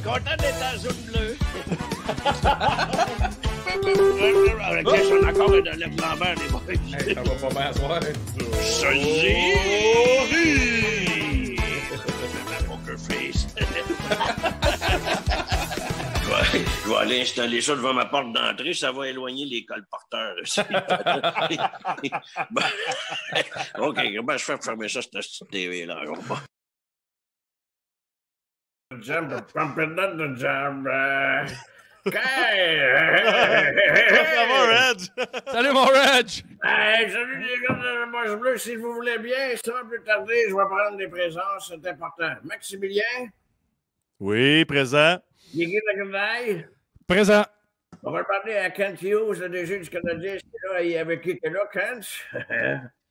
Content d'être en zone bleue. On a encore de Alex Lambert, les boys. Hey, ça va pas bien à soir. Salut! Poker face. Je vais aller installer ça devant ma porte d'entrée, ça va éloigner les colporteurs. OK, comment je fais pour fermer ça, cette petite TV-là? Jump, the jump. Ça va, Reg? Salut, mon Reg! Hey, salut les gars de Moche Bleu, si vous voulez bien, sans plus tarder, je vais prendre des présences, c'est important. Maximilien? Oui, présent. Guigui de la Grenouille? Présent. On va parler à Kent Hughes, le DG du Canadien. C'est là, il y avait qui était là, Kent?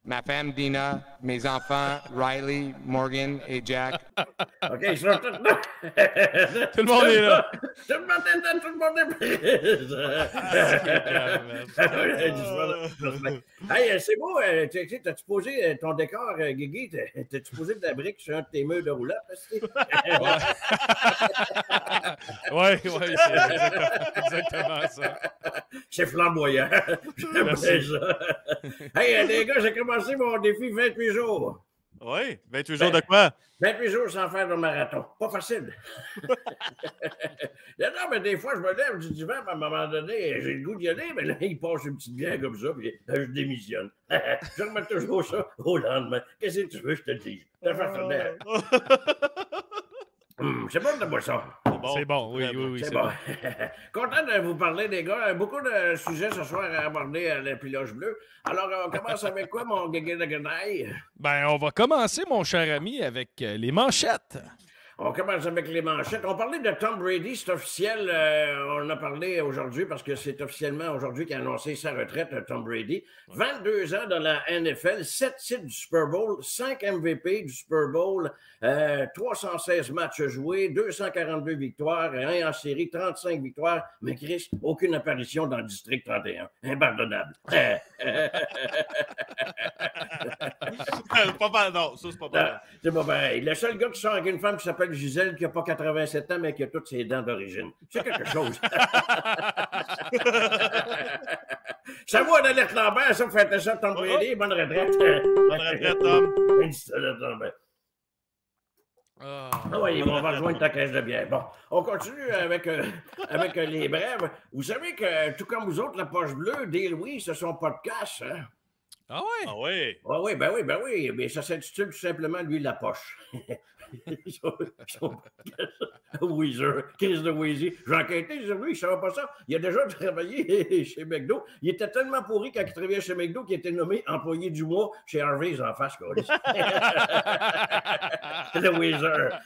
Ma femme Dina, mes enfants Riley, Morgan et Jack. OK, ils sont tous là. Tout le monde est là. Tout le monde est là, tout le monde est pris. Hey, c'est beau. T'as-tu posé ton décor, Guigui? T'as-tu posé de la brique sur un de tes murs de roulotte? Oui, c'est exactement ça. C'est flamboyant. J'aime bien ça. Hey, les gars, j'ai commencé mon défi 28 jours. Oui, 28 jours de quoi? 28 jours sans faire de marathon. Pas facile. Non, mais des fois, je me lève du divan, à un moment donné, j'ai le goût d'y aller, mais là, il passe une petite bière comme ça, puis je démissionne. Je remets toujours ça au lendemain. Qu'est-ce que tu veux, je te dis? C'est c'est bon de boisson. C'est bon, oui. C'est bon. Content de vous parler, les gars. Beaucoup de sujets ce soir à aborder à la Piloge Bleue. Alors, on commence avec quoi, mon guégué de grenaille? Ben, on va commencer, mon cher ami, avec les manchettes. On commence avec les manchettes. On parlait de Tom Brady, c'est officiel. On en a parlé aujourd'hui parce que c'est officiellement aujourd'hui qu'a annoncé sa retraite, Tom Brady. 22 ans dans la NFL, 7 titres du Super Bowl, 5 MVP du Super Bowl, 316 matchs joués, 242 victoires, 1 en série, 35 victoires. Mais Chris, aucune apparition dans le District 31. Impardonnable. Pas mal, non, ça c'est pas mal. C'est pas pareil. Le seul gars qui sort avec une femme qui s'appelle Gisèle, qui n'a pas 87 ans, mais qui a toutes ses dents d'origine. C'est quelque chose. Ça va, Alex Lambert, ça, faites ça, Tom Brady, bonne retraite. Bonne retraite, Tom. Ah oui, on va rejoindre ta caisse de bière. Bon, on continue avec les brèves. Vous savez que, tout comme vous autres, la Poche Bleue, Dale Louis, c'est son podcast, hein? Ah ouais? Ah oui. Ah oui, ben oui. Mais ça s'intitule tout simplement, lui, La Poche. Weezer, Chris de Weezy. J'ai enquêté sur lui, je ne savais pas ça. Il a déjà travaillé chez McDo. Il était tellement pourri quand il travaillait chez McDo qu'il était nommé employé du mois chez Harvey's en face. Le Weezer.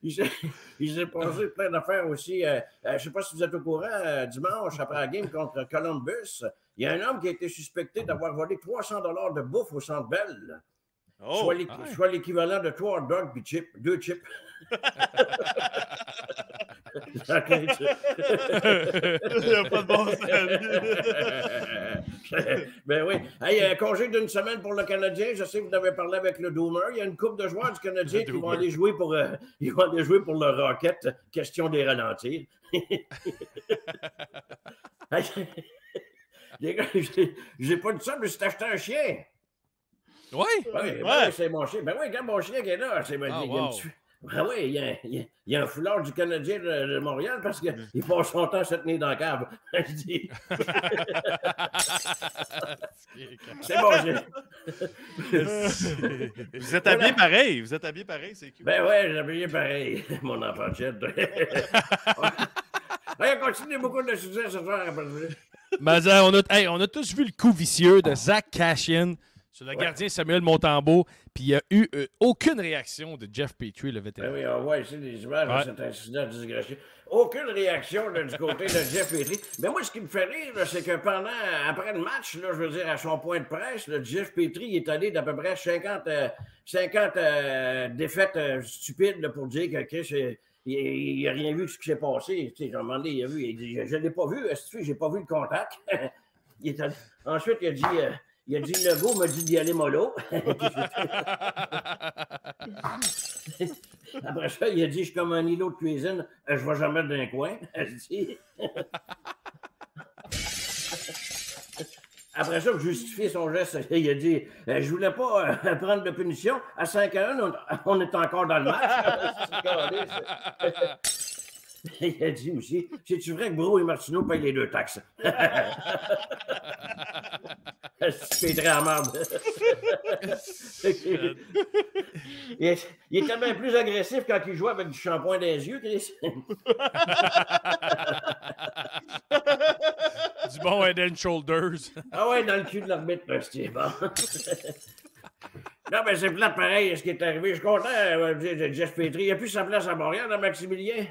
Il s'est passé plein d'affaires aussi. Je ne sais pas si vous êtes au courant, dimanche, après la game contre Columbus, il y a un homme qui a été suspecté d'avoir volé $300 de bouffe au Centre Bell. Oh, Soit l'équivalent de 3 hot dogs puis 2 chips. il n'y a pas de bon sens. Ben oui. Hey, congé d'une semaine pour le Canadien. Je sais que vous avez parlé avec le Doomer. Il y a une couple de joueurs du Canadien qui vont aller jouer pour le Rocket. Question de les ralentir. Les gars, j'ai pas dit ça, mais c'est acheté un chien. Oui? Oui, c'est mon chien. Ben oui, quand mon chien qui est là, c'est ben oui, il y a un foulard du Canadien de Montréal parce qu'il passe son temps à se tenir dans la cave. Je dis. C'est mon chien. Vous êtes habillé pareil. C'est cool. Ben ouais, j'ai habillé pareil, mon enfant chat. On continue beaucoup de sujets ce soir. Mais on a tous vu le coup vicieux de Zach Cashin sur le gardien Samuel Montembeault, puis il n'y a eu aucune réaction de Jeff Petrie, le vétéran. Ben oui, on voit ici des images de cet incident disgracieux. Aucune réaction du côté de Jeff Petrie. Mais moi, ce qui me fait rire, c'est que après le match, là, je veux dire, à son point de presse, là, Jeff Petrie est allé d'à peu près 50 défaites stupides là, pour dire que Chris, il n'a rien vu de ce qui s'est passé. Tu sais, à un moment donné, il a vu, il dit, je ne l'ai pas vu, j'ai pas vu le contact. Ensuite, il a dit... Il a dit, Legault m'a dit d'y aller mollo. Après ça, il a dit, je suis comme un îlot de cuisine, je ne vais jamais dans un coin. Après ça, pour justifier son geste, il a dit, je voulais pas prendre de punition. À 5-1, on est encore dans le match. Il a dit aussi, c'est-tu vrai que Bro et Martineau payent les 2 taxes? C'est très à marde. Il était bien plus agressif quand il jouait avec du shampoing dans les yeux, Chris. Du bon Head and Shoulders. Ah ouais, dans le cul de l'arbitre, c'est bon. Non, mais c'est plate pareil, ce qui est arrivé. Je suis content, Jeff Petrie. Il a plus sa place à Montréal, dans Maximilien.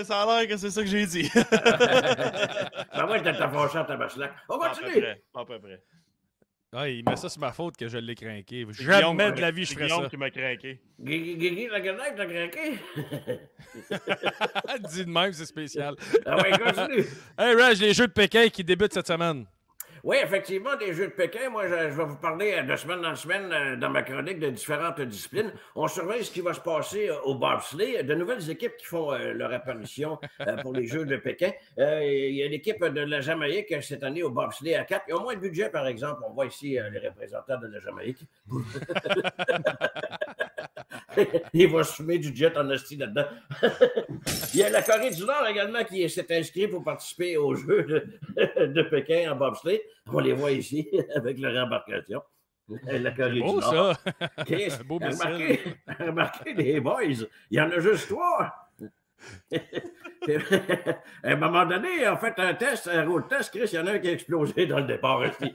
Ça a l'air que c'est ça que j'ai dit. Ben ouais, t'as fâché à Tabaslac. On continue. À peu près. Ah, il met ça sur ma faute que je l'ai craqué. Jamais de la vie, je ferais ça. Qui m'a craqué. Guigui, la grenade, t'as craqué? Dis de même, c'est spécial. Ah ouais, continue. Hey, Raj, les Jeux de Pékin qui débutent cette semaine. Oui, effectivement, des Jeux de Pékin. Moi, je vais vous parler de semaine en semaine dans ma chronique de différentes disciplines. On surveille ce qui va se passer au bobsleigh. De nouvelles équipes qui font leur apparition pour les Jeux de Pékin. Il y a l'équipe de la Jamaïque cette année au bobsleigh à 4. Ils ont moins de budget, par exemple. On voit ici les représentants de la Jamaïque. Il va se fumer du jet en hostie là-dedans. Il y a la Corée du Nord également qui s'est inscrite pour participer aux Jeux de Pékin en bobsleigh. On les voit ici avec leur embarcation. La Corée du Nord. Ça. Chris, Un beau remarquez les boys, il y en a juste 3. À un moment donné, on fait un test, un road test, Chris, il y en a un qui a explosé dans le départ aussi.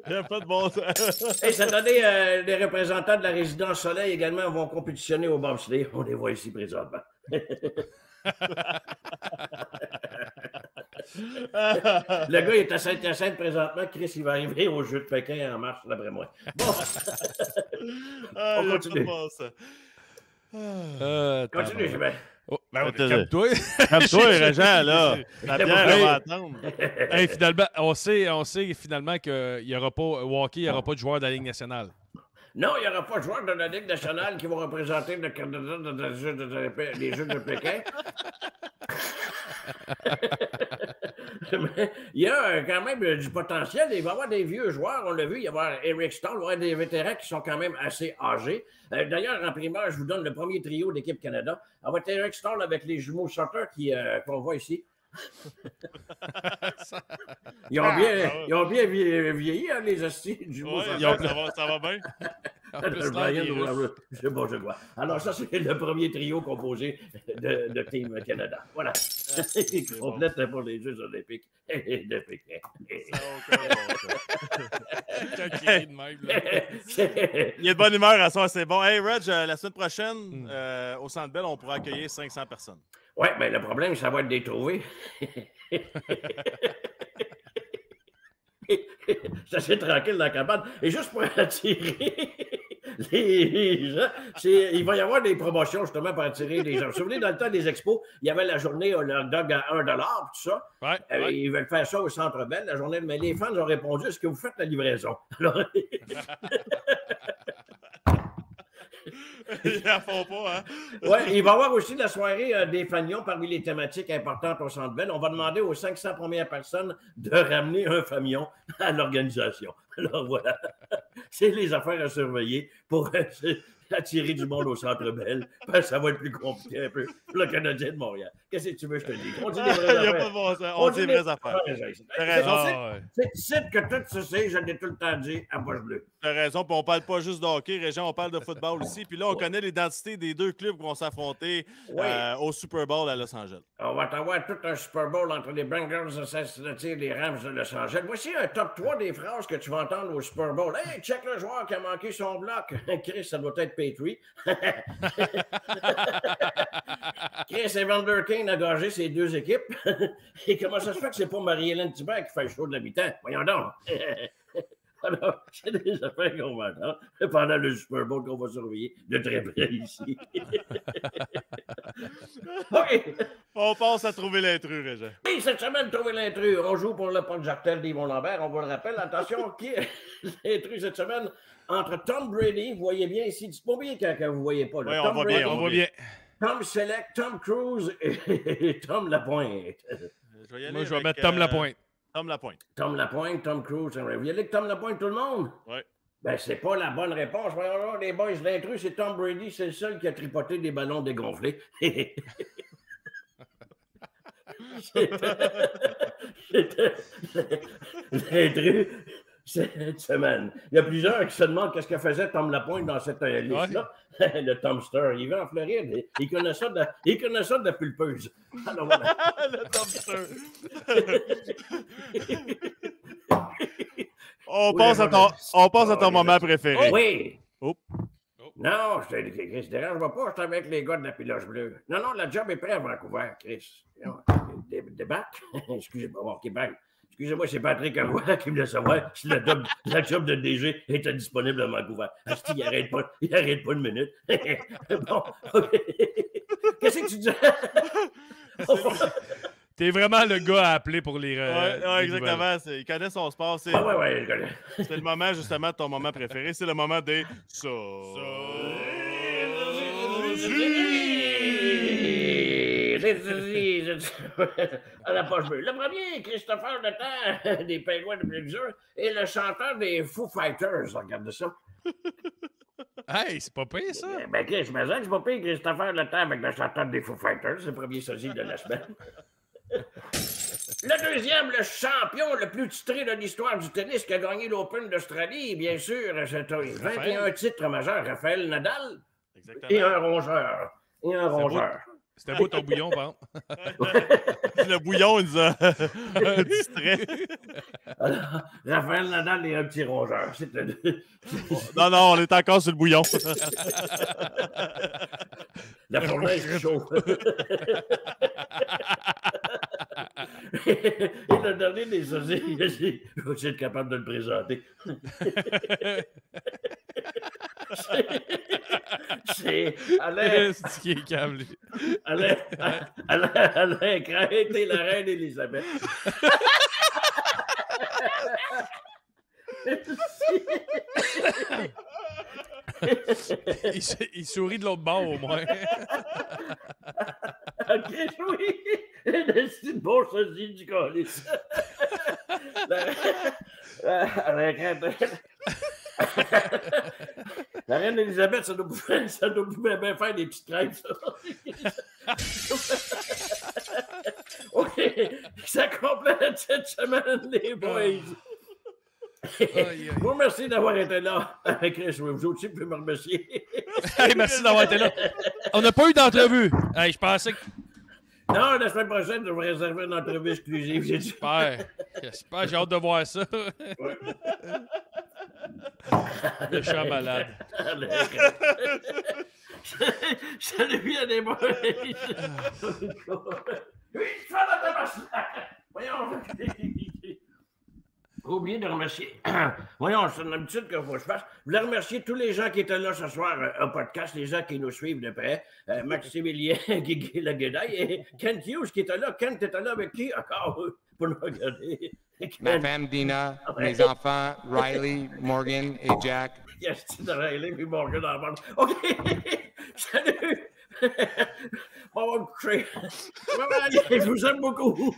Il n'y a pas de bon sens. Et cette année, les représentants de la résidence Soleil également vont compétitionner au bobsleigh. On les voit ici présentement. Le gars il est à Saint-Hyacinthe présentement. Chris, il va arriver au Jeu de Pékin en mars, d'après moi. Bon. On continue. Continue, je vais. Oh, calme-toi. Calme-toi, Régent, là. La bière, elle va attendre. Hey, finalement, on sait finalement qu'il n'y aura pas, au hockey, il n'y aura pas de joueurs de la Ligue nationale. Non, il n'y aura pas de joueurs de la Ligue nationale qui vont représenter le Canada dans les Jeux de Pékin. Mais il y a quand même du potentiel. Il va y avoir des vieux joueurs, on l'a vu. Il va y avoir Eric Stahl, il va y avoir des vétérans qui sont quand même assez âgés. D'ailleurs, en primaire, je vous donne le premier trio d'équipe Canada. Ça va être Eric Stahl avec les jumeaux Sutter qu'on voit ici. Ils ont bien vieilli, hein, les hosties du jumeau Sutter. Ça va bien. C'est bon, je vois. Alors, ça, c'est le premier trio composé de Team Canada. Voilà. Qui complète pour les Jeux olympiques de Pékin. Il est de bonne humeur à ça, c'est bon. Hey, Reg, la semaine prochaine, au Centre Bell, on pourra accueillir 500 personnes. Oui, mais le problème, ça va être des trouvés. C'est assez tranquille dans la cabane. Et juste pour attirer les gens, il va y avoir des promotions justement pour attirer les gens. Vous vous souvenez, dans le temps des expos, il y avait la journée au hot dog à $1, tout ça. Ouais. Ils veulent faire ça au Centre Bell, la journée. Mais les fans ont répondu, est-ce que vous faites la livraison? Alors... Ils n'en font pas, hein? Oui, il va y avoir aussi la soirée des fanions parmi les thématiques importantes au Centre Bell. On va demander aux 500 premières personnes de ramener un fanion à l'organisation. Alors voilà, c'est les affaires à surveiller pour attirer du monde au Centre Bell. Ça va être plus compliqué un peu pour le Canadien de Montréal. Qu'est-ce que tu veux que je te dise? On dit des vraies affaires. Il n'y a pas de bon sens. On dit des vraies affaires. T'as raison. C'est que tout se sait, je l'ai tout le temps dit à Poche Bleue. T'as raison, puis on parle pas juste de hockey, Régent, on parle de football aussi. Puis là, on connaît l'identité des deux clubs qui vont s'affronter au Super Bowl à Los Angeles. On va avoir tout un Super Bowl entre les Bengals de Cincinnati et les Rams de Los Angeles. Voici un top 3 des phrases que tu vas entendre au Super Bowl. Hey, check le joueur qui a manqué son bloc. Chris, ça doit être Petrie. Chris Evander Kane a gagé ses deux équipes. Et comment ça se fait que c'est pas Marie-Hélène Thibert qui fait le show de l'habitant? Voyons donc. Alors, c'est des affaires qu'on va entendre pendant le Super Bowl qu'on va surveiller de très près ici. OK. On passe à trouver l'intrus, Régent. Et cette semaine, trouver l'intrus. On joue pour le Pod-Jartel d'Yvon Lambert. On vous le rappelle. Attention, qui est l'intrus cette semaine? Entre Tom Brady, vous voyez bien ici, dites-moi bien quand vous ne voyez pas. Là. Oui, Tom Brady, On voit bien. Tom Selleck, Tom Cruise et Tom Lapointe. Moi, je vais mettre Tom Lapointe. Tom Lapointe. Tom Lapointe, Tom Cruise. Vous y allez avec Tom Lapointe, tout le monde? Oui. Ben, c'est pas la bonne réponse. Voyons là, les boys, l'intrus, c'est Tom Brady. C'est le seul qui a tripoté des ballons dégonflés. C'était l'intrus cette semaine. Il y a plusieurs qui se demandent qu'est-ce que faisait Tom Lapointe dans cette liste-là. Le Tomster. Il va en Floride. Il connaît ça de la pulpeuse. Alors, voilà. Le Tomster. On passe à ton moment préféré. Oui. Oh. Non, je te dis, Chris, dérange-moi pas, je suis avec les gars de la piloche bleue. Non, la job est prête à Vancouver, Chris. Débattre? Excusez-moi, Québec. Excusez-moi, c'est Patrick Roy qui me laisse savoir si la job de DG était disponible à Vancouver. Il n'arrête pas une minute. Bon, OK. Qu'est-ce que tu dis? T'es vraiment le gars à appeler pour les. Oui, exactement. Il connaît son sport. Oui, je connais. C'est le moment, justement, de ton moment préféré. C'est le moment des à la poche bleue. Le premier, Christopher Le Temps, des Pingouins de Plusieurs, et le chanteur des Foo Fighters. Regardez ça. Hey, c'est pas pire, ça. Ben, Chris, je me dis que c'est pas pire, Christopher Le Temps avec le chanteur des Foo Fighters. C'est le premier sosie de la semaine. Le deuxième, le champion le plus titré de l'histoire du tennis qui a gagné l'Open d'Australie, bien sûr, c'est 21 titres majeurs, Raphaël Nadal. Exactement. Et un rongeur. C'était beau ton bouillon, par Le bouillon, il nous a distrait. Alors, Raphaël Nadal et un petit rongeur. Non, on est encore sur le bouillon. La fournaise est chaude. Et le dernier des sosies, je vais être capable de le présenter. C'est Alain. C'est qui est câblé. Alain Crête et la reine Élisabeth. Il sourit de l'autre bord, au moins. OK, oui. C'est bon sosie du colis. La reine Élisabeth, ça doit bien faire des petites crêpes, ça. OK, ça complète cette semaine, les boys. Bon, merci d'avoir été là. Chris, vous aussi, vous pouvez me remercier. Hey, merci d'avoir été là. On n'a pas eu d'entrevue. Hey, je pensais que... Non, la semaine prochaine, je vais réserver une entrevue exclusive. J'espère, j'ai hâte de voir ça. Le chat malade. Salut bien des boys. Voyons. J'ai oublié de remercier. Voyons, c'est une habitude qu'il faut que je fasse. Je voulais remercier tous les gens qui étaient là ce soir au podcast, les gens qui nous suivent de près. Maximilien Guigui Laguedaille et Kent Hughes qui était là. Kent était là avec qui encore pour nous regarder? Ma femme Dina, mes enfants Riley, Morgan et Jack. Yes, c'est Riley et Morgan en bas. OK. Salut. On va me coucher. Je vous aime beaucoup.